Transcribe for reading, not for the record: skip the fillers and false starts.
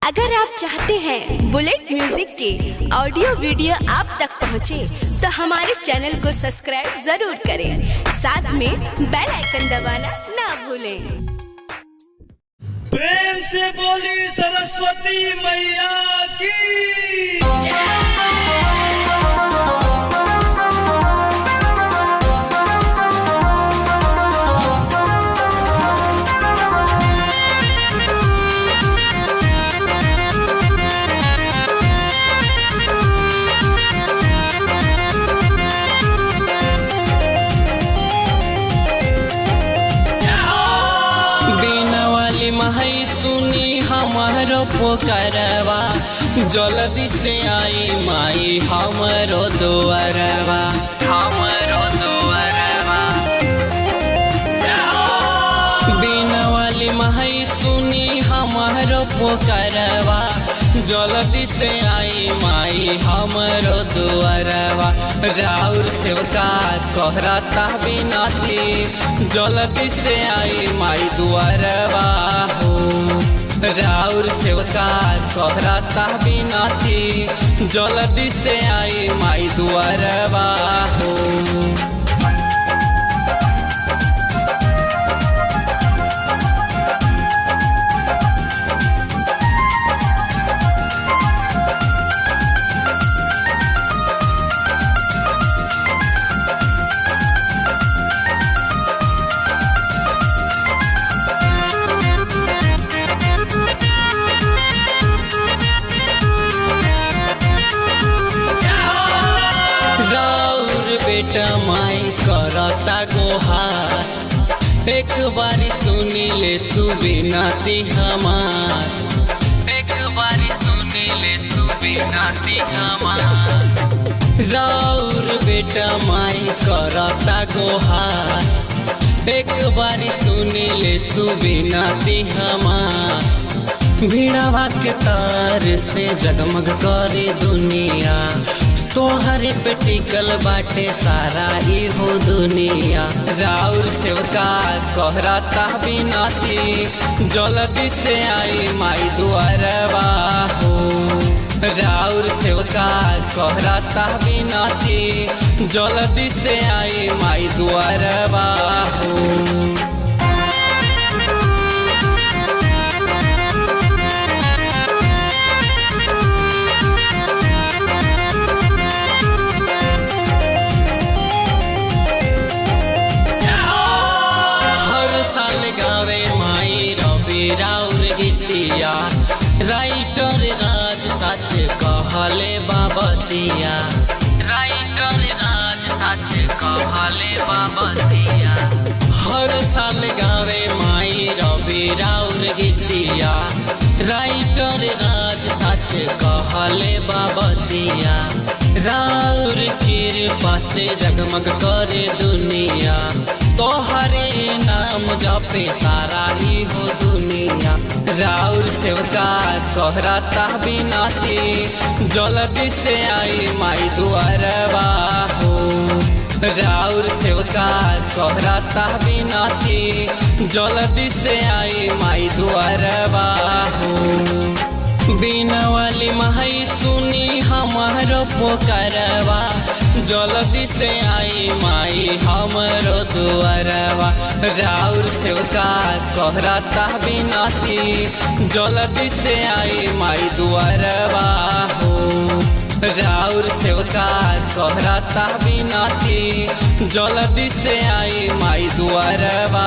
अगर आप चाहते हैं बुलेट म्यूजिक के ऑडियो वीडियो आप तक पहुंचे, तो हमारे चैनल को सब्सक्राइब जरूर करें, साथ में बेल आइकन दबाना ना भूलें। प्रेम से बोली सरस्वती मैया की महई सुनी हमारो पुकारवा, जल्दी से आई माई हमारो दुआरवा, हमारो दुआरवा। बिना वाली महई सुनी हमारो पुकारवा, जल्दी से आई माई हमारो दुआरवा। राउर सेवका कहरता बिनती, जल्दी से आई माई दुआरवा हो। राउर सेवका कहरता बिनती, जल्दी से आई माई दुआरवा हो। बेटा माई करता गोहार, एक बारी सुनी ले तू बिनती हमार, एक बारी सुनी ले तू बिनती हमार। राउर बेटा माई करता गोहार, एक बारी सुनी ले तू बिनती हमार। भीड़वा के तार से जगमग करे दुनिया, तोहरे पे टिकल बाटे सारा ही हो दुनिया। राउर सेवका कहरता बिनती, जल्दी से आई माई दुआरवा हो। राउर सेवका कहरता बिनती, जल्दी से आई माई दुआरवा हो। गावे माई रवि राउर गीतिया, राइटर राज सच कहले बाबतिया, राइटर राज सच कहले बाबतिया। हर साल गावे माई रवि राउर गीतिया, राइटर राज सच कहले बाबतिया। राउर कृपा से जगमग करे दुनिया, तोहरे नाम जपे सारा ही हो दुनिया। राउर सेवका कहरता बिनती, जल्दी से आई माई दुआरवा हो। राउर सेवका कहरता बिनती, जल्दी से आई माई दुआरवा हो। बिना वाली महई सुनी हमारो पुकारवा, जल्दी से आई माई हमारो दुआरवा। राउर सेवका कहरता बिनती, जल्दी से आई माई दुआरवा हो। राउर सेवका कहरता बिनती, जल्दी से आई माई दुआरवा